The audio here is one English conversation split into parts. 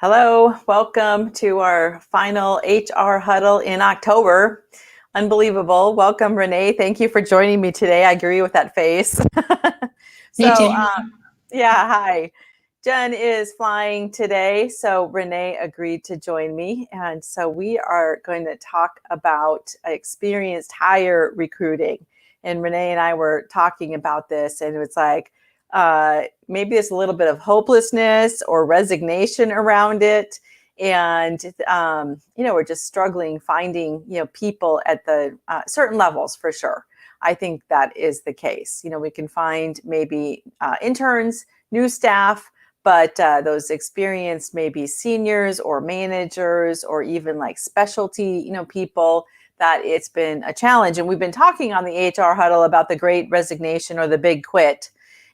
Hello, welcome to our final HR Huddle in October. Unbelievable. Welcome, Renee. Thank you for joining me today. I agree with that face. Hey, So, Tamera. yeah, hi. Jen is flying today, so Renee agreed to join me. And so we are going to talk about experienced hire recruiting. And Renee and I were talking about this, and it was like, maybe there's a little bit of hopelessness or resignation around it. And, we're just struggling finding, people at the certain levels for sure. I think that is the case. We can find maybe interns, new staff, but those experienced maybe seniors or managers or even like specialty, people, that it's been a challenge. And we've been talking on the HR Huddle about the great resignation or the big quit.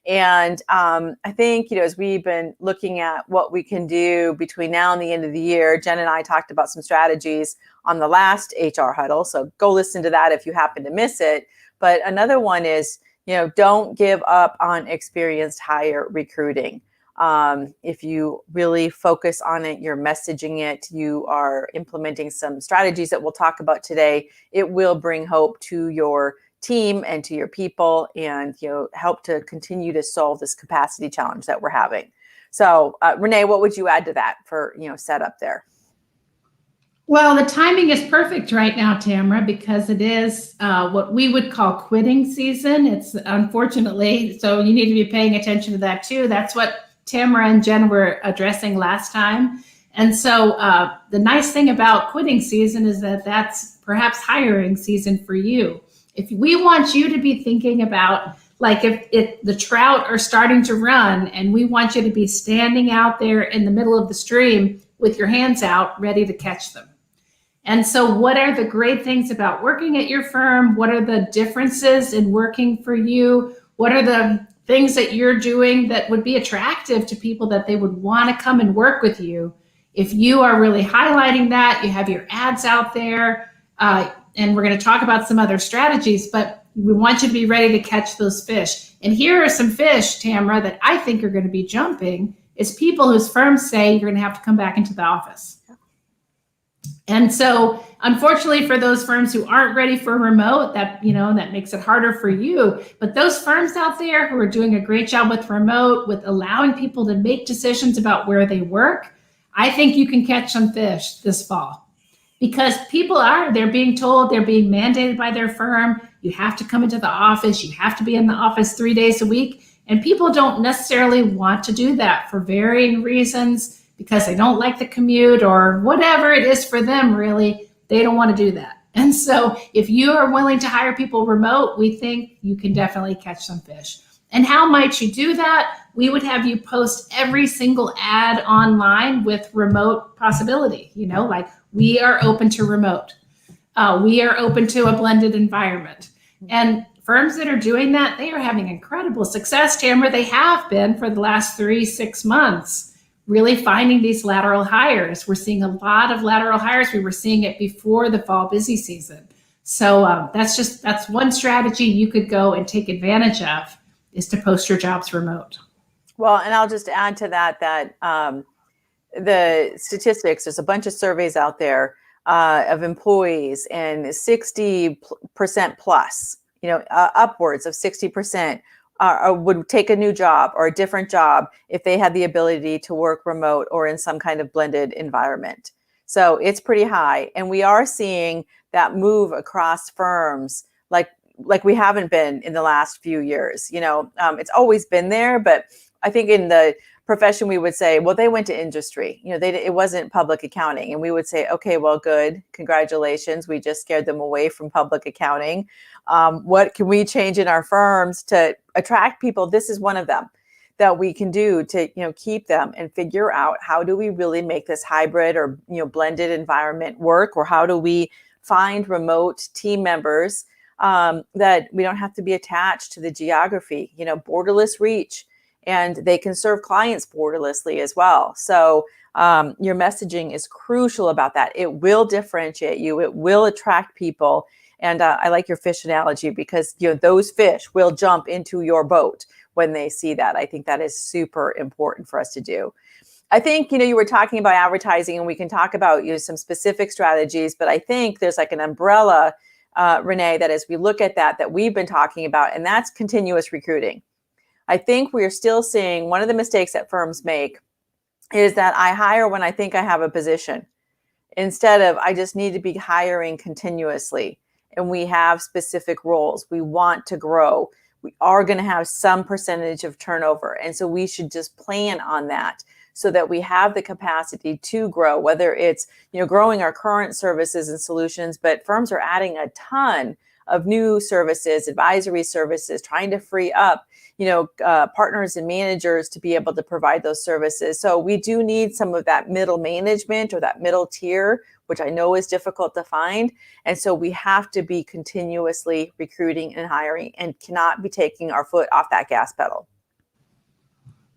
And I think, as we've been looking at what we can do between now and the end of the year, Jen and I talked about some strategies on the last HR Huddle. So go listen to that if you happen to miss it. But another one is, don't give up on experienced hire recruiting. If you really focus on it, you're messaging it, you are implementing some strategies that we'll talk about today, it will bring hope to your team and to your people, and help to continue to solve this capacity challenge that we're having. So Renee, what would you add to that for setup there? Well, the timing is perfect right now, Tamera, because it is what we would call quitting season. It's unfortunately, so you need to be paying attention to that too. That's what Tamera and Jen were addressing last time. And so the nice thing about quitting season is that that's perhaps hiring season for you. If we want you to be thinking about, like, if the trout are starting to run and we want you to be standing out there in the middle of the stream with your hands out ready to catch them. And so what are the great things about working at your firm? What are the differences in working for you? What are the things that you're doing that would be attractive to people that they would want to come and work with you? If you are really highlighting that, you have your ads out there, and we're going to talk about some other strategies, but we want you to be ready to catch those fish. And here are some fish, Tamera, that I think are going to be jumping, is people whose firms say you're going to have to come back into the office. And so, unfortunately, for those firms who aren't ready for remote, that makes it harder for you. But those firms out there who are doing a great job with remote, with allowing people to make decisions about where they work, I think you can catch some fish this fall. Because they're being told, they're being mandated by their firm, you have to come into the office, you have to be in the office 3 days a week. And people don't necessarily want to do that for varying reasons, because they don't like the commute or whatever it is for them, really. They don't want to do that. And so if you are willing to hire people remote, we think you can definitely catch some fish. And how might you do that? We would have you post every single ad online with remote possibility, like, we are open to remote. We are open to a blended environment. And firms that are doing that, they are having incredible success, Tamera. They have been for the last 3-6 months, really finding these lateral hires. We're seeing a lot of lateral hires. We were seeing it before the fall busy season. So that's one strategy you could go and take advantage of, is to post your jobs remote. Well, and I'll just add to that the statistics, there's a bunch of surveys out there of employees, and 60% plus, upwards of 60% would take a new job or a different job if they had the ability to work remote or in some kind of blended environment. So it's pretty high. And we are seeing that move across firms like we haven't been in the last few years. It's always been there, but I think in the profession we would say, well, they went to industry. It wasn't public accounting, and we would say, okay, well, good, congratulations, we just scared them away from public accounting. What can we change in our firms to attract people? This is one of them that we can do to keep them, and figure out, how do we really make this hybrid or blended environment work, or how do we find remote team members that we don't have to be attached to the geography, borderless reach. And they can serve clients borderlessly as well. So your messaging is crucial about that. It will differentiate you. It will attract people. And I like your fish analogy, because those fish will jump into your boat when they see that. I think that is super important for us to do. I think, you were talking about advertising, and we can talk about some specific strategies, but I think there's like an umbrella, Renee, that as we look at that we've been talking about, and that's continuous recruiting. I think we're still seeing one of the mistakes that firms make is that I hire when I think I have a position, instead of I just need to be hiring continuously. And we have specific roles. We want to grow. We are going to have some percentage of turnover. And so we should just plan on that so that we have the capacity to grow, whether it's, growing our current services and solutions, but firms are adding a ton of new services, advisory services, trying to free up, partners and managers to be able to provide those services. So we do need some of that middle management or that middle tier, which I know is difficult to find. And so we have to be continuously recruiting and hiring and cannot be taking our foot off that gas pedal.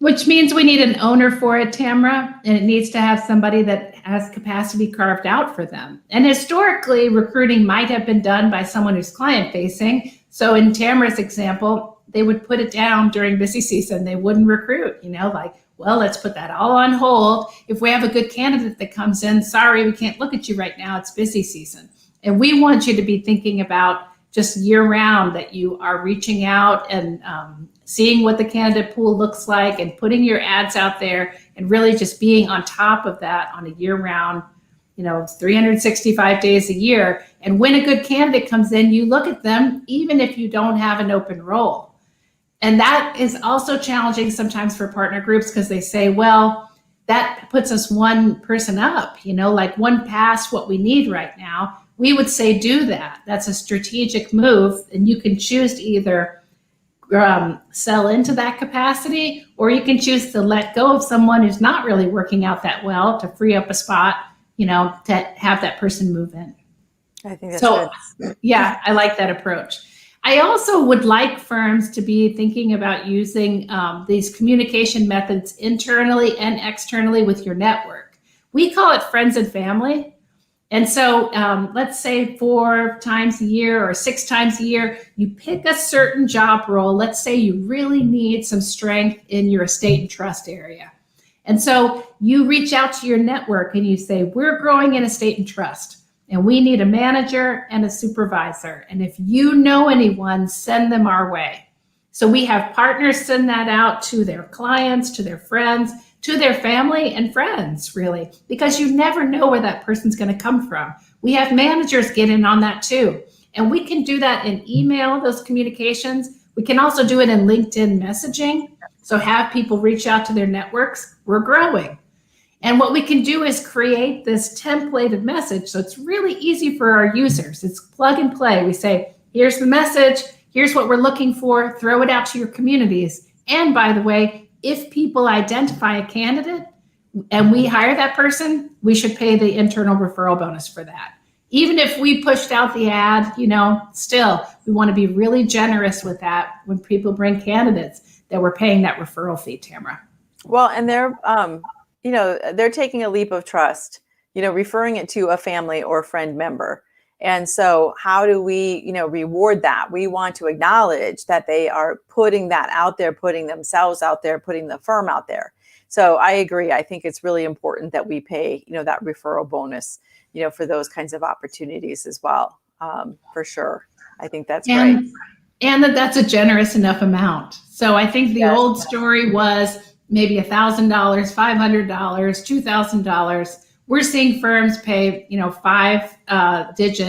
Which means we need an owner for it, Tamera, and it needs to have somebody that has capacity carved out for them. And historically, recruiting might have been done by someone who's client facing. So in Tamera's example, they would put it down during busy season. They wouldn't recruit, let's put that all on hold. If we have a good candidate that comes in, sorry, we can't look at you right now. It's busy season. And we want you to be thinking about just year round that you are reaching out and seeing what the candidate pool looks like and putting your ads out there and really just being on top of that on a year round, 365 days a year. And when a good candidate comes in, you look at them, even if you don't have an open role. And that is also challenging sometimes for partner groups because they say, well, that puts us one person up, like one past what we need right now. We would say do that. That's a strategic move. And you can choose to either sell into that capacity, or you can choose to let go of someone who's not really working out that well to free up a spot, to have that person move in. I think that's good. Yeah, I like that approach. I also would like firms to be thinking about using these communication methods internally and externally with your network. We call it friends and family. And so let's say 4 times a year or 6 times a year, you pick a certain job role. Let's say you really need some strength in your estate and trust area. And so you reach out to your network and you say, we're growing in estate and trust, and we need a manager and a supervisor. And if you know anyone, send them our way. So we have partners send that out to their clients, to their friends, to their family and friends, really, because you never know where that person's going to come from. We have managers get in on that too. And we can do that in email, those communications. We can also do it in LinkedIn messaging. So have people reach out to their networks. We're growing. And what we can do is create this templated message. So it's really easy for our users. It's plug and play. We say, here's the message. Here's what we're looking for. Throw it out to your communities. And by the way, if people identify a candidate and we hire that person, we should pay the internal referral bonus for that. Even if we pushed out the ad, still, we want to be really generous with that when people bring candidates that we're paying that referral fee, Tamera. Well, and they're taking a leap of trust, referring it to a family or friend member. And so how do we, reward that? We want to acknowledge that they are putting that out there, putting themselves out there, putting the firm out there. So I agree. I think it's really important that we pay, that referral bonus, for those kinds of opportunities as well, for sure. I think that's great. And that's a generous enough amount. So I think the old story was maybe $1,000, $500, $2,000. We're seeing firms pay, 5-digit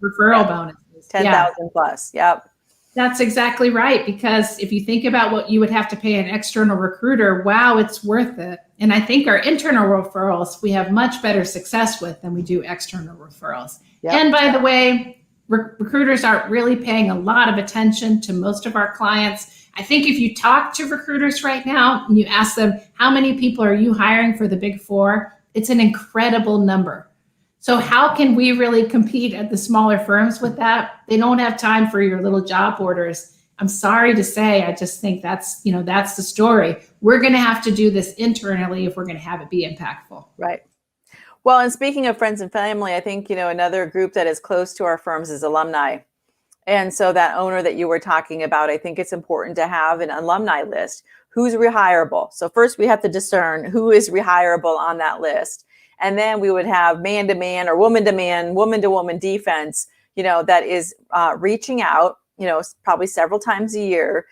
referral bonuses. 10,000 plus. Yep. That's exactly right. Because if you think about what you would have to pay an external recruiter, wow, it's worth it. And I think our internal referrals, we have much better success with than we do external referrals. Yep. And by the way, recruiters aren't really paying a lot of attention to most of our clients. I think if you talk to recruiters right now and you ask them, how many people are you hiring for the Big Four? It's an incredible number. So how can we really compete at the smaller firms with that? They don't have time for your little job orders. I'm sorry to say, I just think that's the story. We're going to have to do this internally if we're going to have it be impactful. Right. Well, and speaking of friends and family, I think, another group that is close to our firms is alumni. And so that owner that you were talking about, I think it's important to have an alumni list who's rehireable. So first we have to discern who is rehireable on that list. And then we would have man-to-man or woman-to-man, woman-to-woman defense, that is reaching out, probably several times a year,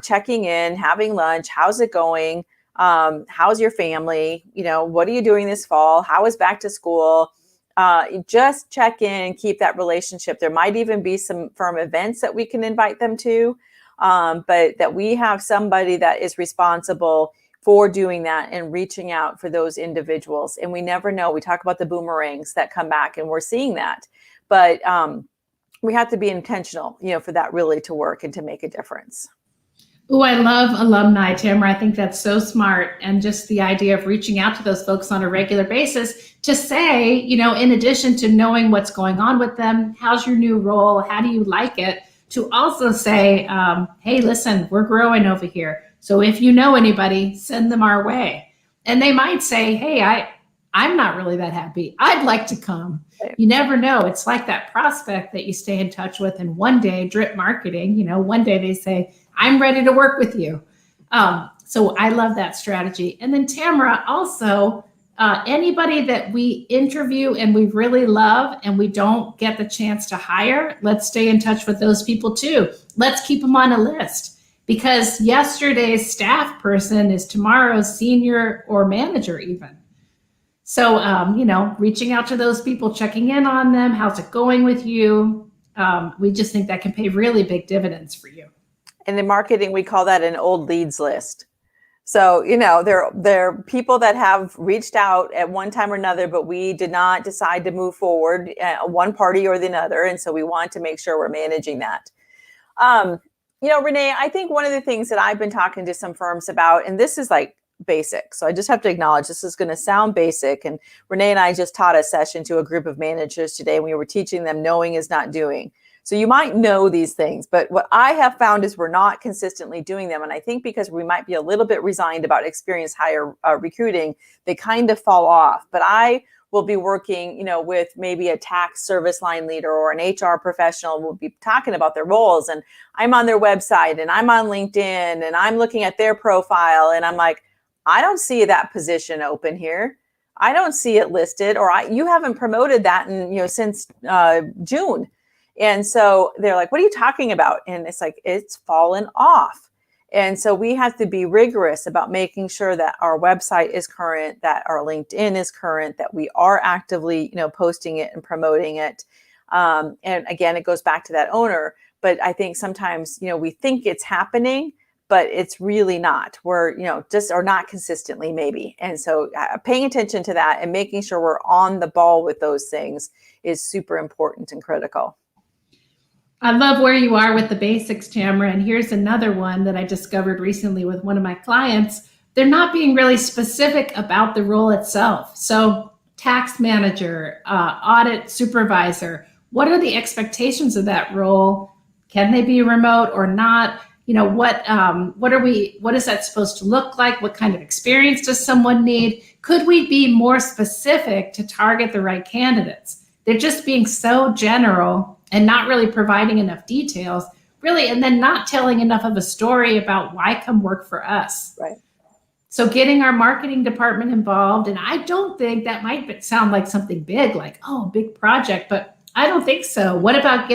checking in, having lunch. How's it going? How's your family? What are you doing this fall? How is back to school? Just check in, keep that relationship. There might even be some firm events that we can invite them to, but that we have somebody that is responsible for doing that and reaching out for those individuals. And we never know. We talk about the boomerangs that come back, and we're seeing that. But we have to be intentional, for that really to work and to make a difference. Oh, I love alumni, Tamera. I think that's so smart. And just the idea of reaching out to those folks on a regular basis to say, in addition to knowing what's going on with them, how's your new role? How do you like it? To also say, hey, listen, we're growing over here. So if you know anybody, send them our way. And they might say, hey, I'm not really that happy. I'd like to come. You never know. It's like that prospect that you stay in touch with. And one day, drip marketing, one day they say, I'm ready to work with you. So I love that strategy. And then Tamera, also, anybody that we interview and we really love and we don't get the chance to hire, let's stay in touch with those people too. Let's keep them on a list, because yesterday's staff person is tomorrow's senior or manager even. So, reaching out to those people, checking in on them, how's it going with you? We just think that can pay really big dividends for you. And in marketing, we call that an old leads list. So, there are people that have reached out at one time or another, but we did not decide to move forward, one party or the other. And so we want to make sure we're managing that. Renee, I think one of the things that I've been talking to some firms about, and this is like basic. So I just have to acknowledge this is going to sound basic. And Renee and I just taught a session to a group of managers today. And we were teaching them knowing is not doing. So you might know these things, but what I have found is we're not consistently doing them. And I think because we might be a little bit resigned about experienced hire recruiting, they kind of fall off. But I will be working, with maybe a tax service line leader or an HR professional. We'll be talking about their roles, and I'm on their website and I'm on LinkedIn and I'm looking at their profile and I'm like, I don't see that position open here. I don't see it listed, or you haven't promoted that in, since June. And so they're like, what are you talking about? And it's like, it's fallen off. And so we have to be rigorous about making sure that our website is current, that our LinkedIn is current, that we are actively, posting it and promoting it. And again, it goes back to that owner. But I think sometimes, we think it's happening, but it's really not. We're, just are not consistently maybe. And so paying attention to that and making sure we're on the ball with those things is super important and critical. I love where you are with the basics, Tamera. And here's another one that I discovered recently with one of my clients. They're not being really specific about the role itself. So tax manager, audit supervisor, what are the expectations of that role? Can they be remote or not? What is that supposed to look like? What kind of experience does someone need? Could we be more specific to target the right candidates? They're just being so general and not really providing enough details, really, and then not telling enough of a story about why come work for us. Right. So getting our marketing department involved, and I don't think that might sound like something big, like, oh, a big project, but I don't think so. What about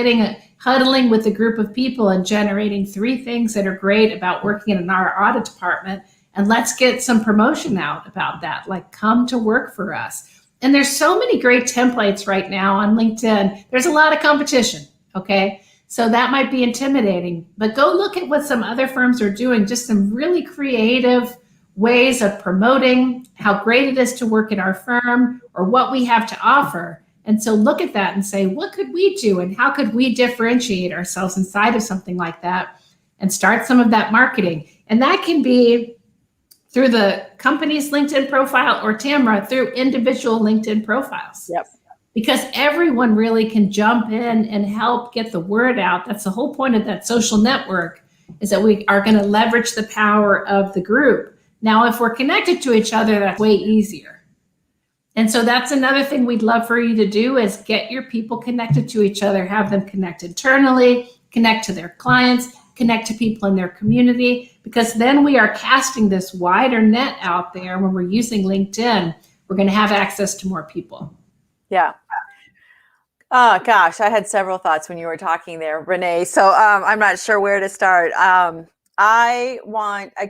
huddling with a group of people and generating 3 things that are great about working in our audit department, and let's get some promotion out about that, like come to work for us. And there's so many great templates right now on LinkedIn. There's a lot of competition, okay? So that might be intimidating, but go look at what some other firms are doing, just some really creative ways of promoting how great it is to work in our firm or what we have to offer. And so look at that and say, what could we do and how could we differentiate ourselves inside of something like that and start some of that marketing? And that can be through the company's LinkedIn profile or Tamera through individual LinkedIn profiles. Yep. Because everyone really can jump in and help get the word out. That's the whole point of that social network, is that we are going to leverage the power of the group. Now, if we're connected to each other, that's way easier. And so that's another thing we'd love for you to do is get your people connected to each other, have them connect internally, connect to their clients, connect to people in their community, because then we are casting this wider net out there. When we're using LinkedIn, we're going to have access to more people. Yeah. Oh gosh, I had several thoughts when you were talking there, Renee. So I'm not sure where to start. I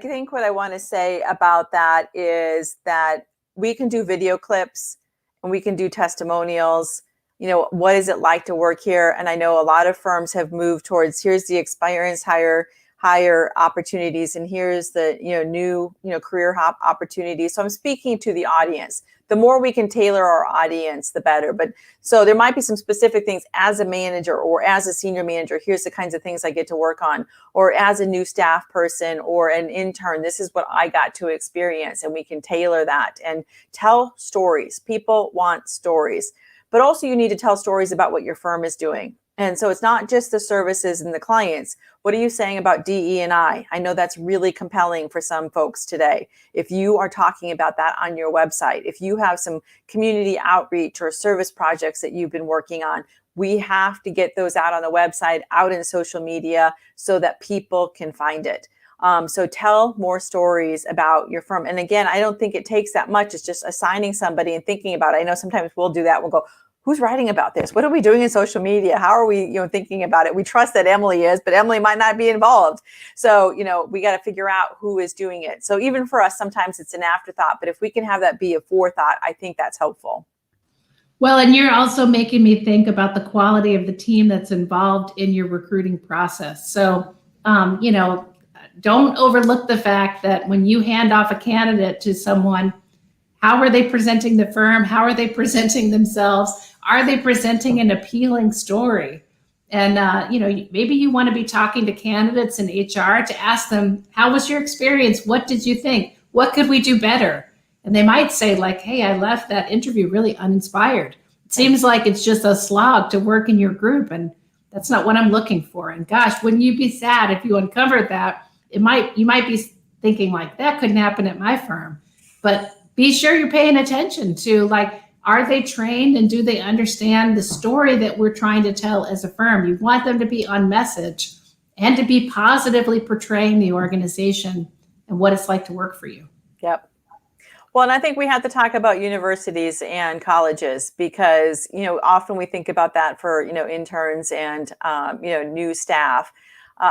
think what I want to say about that is that we can do video clips and we can do testimonials. What is it like to work here? And I know a lot of firms have moved towards, here's the experienced hire opportunities, and here's the new career hop opportunities. So I'm speaking to the audience. The more we can tailor our audience, the better. But so there might be some specific things as a manager or as a senior manager. Here's the kinds of things I get to work on, or as a new staff person or an intern, this is what I got to experience, and we can tailor that and tell stories. People want stories, but also you need to tell stories about what your firm is doing. And so it's not just the services and the clients. What are you saying about DE&I? I know that's really compelling for some folks today. If you are talking about that on your website, if you have some community outreach or service projects that you've been working on, we have to get those out on the website, out in social media, so that people can find it. So tell more stories about your firm. And again, I don't think it takes that much. It's just assigning somebody and thinking about it. I know sometimes we'll do that. We'll go, who's writing about this? What are we doing in social media? How are we, thinking about it? We trust that Emily is, but Emily might not be involved. So, we got to figure out who is doing it. So even for us, sometimes it's an afterthought, but if we can have that be a forethought, I think that's helpful. Well, and you're also making me think about the quality of the team that's involved in your recruiting process. So, don't overlook the fact that when you hand off a candidate to someone, how are they presenting the firm? How are they presenting themselves? Are they presenting an appealing story? And, maybe you want to be talking to candidates in HR to ask them, how was your experience? What did you think? What could we do better? And they might say like, hey, I left that interview really uninspired. It seems like it's just a slog to work in your group, and that's not what I'm looking for. And gosh, wouldn't you be sad if you uncovered that? You might be thinking like, that couldn't happen at my firm. But be sure you're paying attention to, like, are they trained and do they understand the story that we're trying to tell as a firm? You want them to be on message and to be positively portraying the organization and what it's like to work for you. Yep. Well, and I think we have to talk about universities and colleges, because, often we think about that for, interns and, new staff.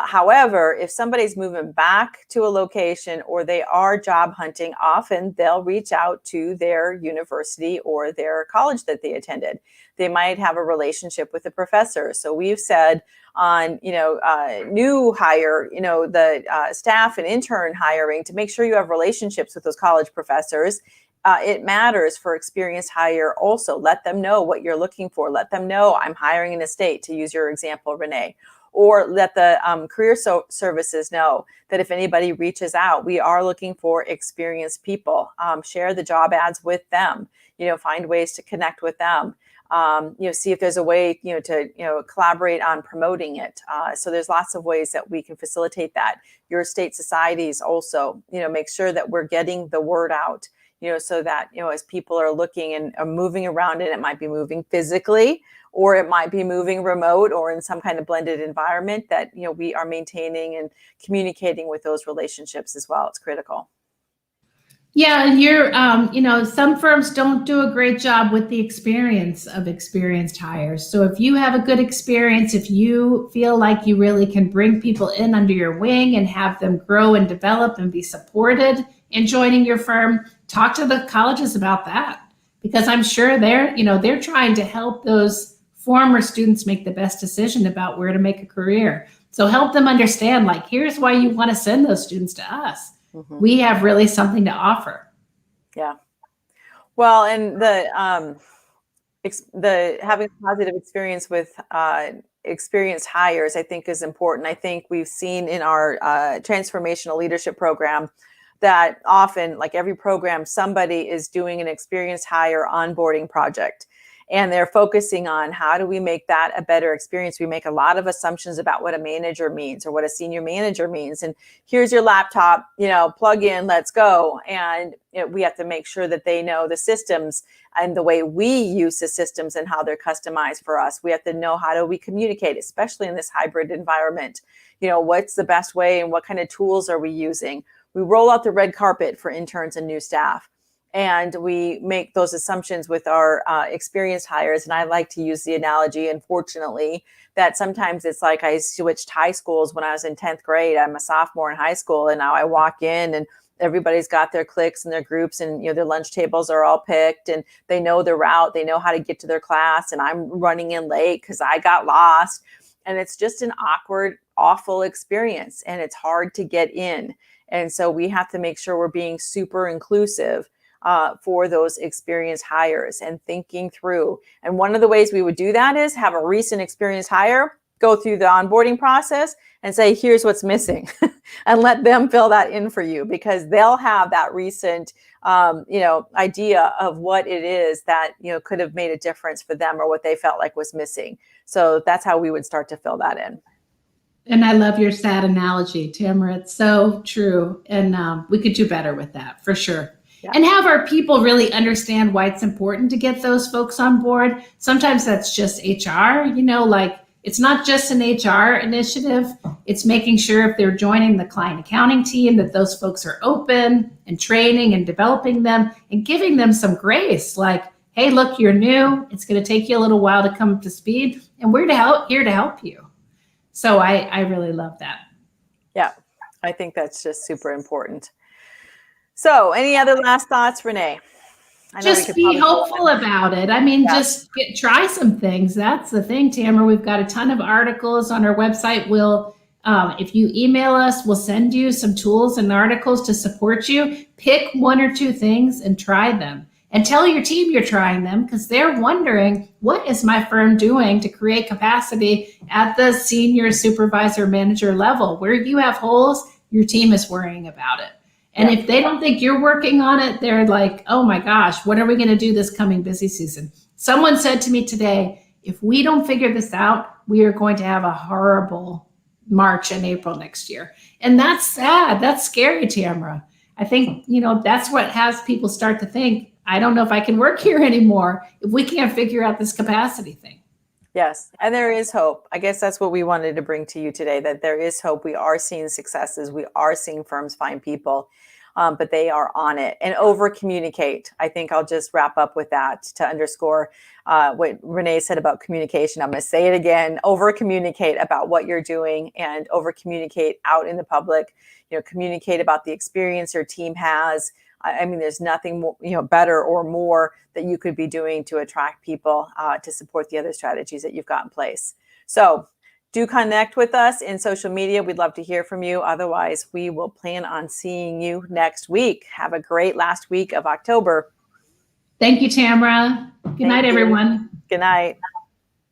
However, if somebody's moving back to a location or they are job hunting, often they'll reach out to their university or their college that they attended. They might have a relationship with the professor. So we've said on, new hire, the staff and intern hiring, to make sure you have relationships with those college professors. It matters for experienced hire also. Let them know what you're looking for. Let them know I'm hiring an estate, to use your example, Renee. Or let the career services know that if anybody reaches out, we are looking for experienced people. Share the job ads with them. Find ways to connect with them. See if there's a way to collaborate on promoting it. So there's lots of ways that we can facilitate that. Your state societies also, make sure that we're getting the word out. So that, as people are looking and are moving around, and it might be moving physically, or it might be moving remote or in some kind of blended environment, that, we are maintaining and communicating with those relationships as well. It's critical. Yeah, and you're, some firms don't do a great job with the experience of experienced hires. So if you have a good experience, if you feel like you really can bring people in under your wing and have them grow and develop and be supported in joining your firm, talk to the colleges about that, because I'm sure they're trying to help those former students make the best decision about where to make a career. So help them understand, like, here's why you want to send those students to us. Mm-hmm. We have really something to offer. Yeah. Well, and the having a positive experience with experienced hires, I think, is important. I think we've seen in our transformational leadership program that often, like every program, somebody is doing an experienced hire onboarding project. And they're focusing on how do we make that a better experience. We make a lot of assumptions about what a manager means or what a senior manager means. And here's your laptop, plug in, let's go. And we have to make sure that they know the systems and the way we use the systems and how they're customized for us. We have to know, how do we communicate, especially in this hybrid environment. what's the best way and what kind of tools are we using? We roll out the red carpet for interns and new staff. And we make those assumptions with our experienced hires. And I like to use the analogy, unfortunately, that sometimes it's like I switched high schools when I was in 10th grade. I'm a sophomore in high school, and now I walk in and everybody's got their cliques and their groups, and their lunch tables are all picked, and they know their route. They know how to get to their class, and I'm running in late because I got lost. And it's just an awkward, awful experience, and it's hard to get in. And so we have to make sure we're being super inclusive for those experienced hires and thinking through. And one of the ways we would do that is have a recent experienced hire go through the onboarding process and say, here's what's missing, and let them fill that in for you, because they'll have that recent, idea of what it is that, could have made a difference for them or what they felt like was missing. So that's how we would start to fill that in. And I love your sad analogy, Tamera. It's so true. And we could do better with that for sure. Yeah. And have our people really understand why it's important to get those folks on board. Sometimes that's just HR, it's not just an HR initiative. It's making sure if they're joining the client accounting team that those folks are open and training and developing them and giving them some grace. Like, hey, look, you're new. It's going to take you a little while to come up to speed, and we're here to help you. So I really love that. Yeah, I think that's just super important. So any other last thoughts, Renee? Just be hopeful about it. I mean, just try some things. That's the thing, Tamera. We've got a ton of articles on our website. We'll, if you email us, we'll send you some tools and articles to support you. Pick one or two things and try them. And tell your team you're trying them, because they're wondering, what is my firm doing to create capacity at the senior supervisor manager level? Where you have holes, your team is worrying about it. And if they don't think you're working on it, they're like, oh my gosh, what are we going to do this coming busy season? Someone said to me today, if we don't figure this out, we are going to have a horrible March and April next year. And that's sad. That's scary, Tamera. I think, that's what has people start to think, I don't know if I can work here anymore if we can't figure out this capacity thing. Yes. And there is hope. I guess that's what we wanted to bring to you today, that there is hope. We are seeing successes. We are seeing firms find people, but they are on it. And over communicate. I think I'll just wrap up with that to underscore what Renee said about communication. I'm going to say it again. Over communicate about what you're doing, and over communicate out in the public. Communicate about the experience your team has. I mean, there's nothing more, better or more that you could be doing to attract people to support the other strategies that you've got in place. So do connect with us in social media. We'd love to hear from you. Otherwise, we will plan on seeing you next week. Have a great last week of October. Thank you, Tamera. Good night, everyone. Good night.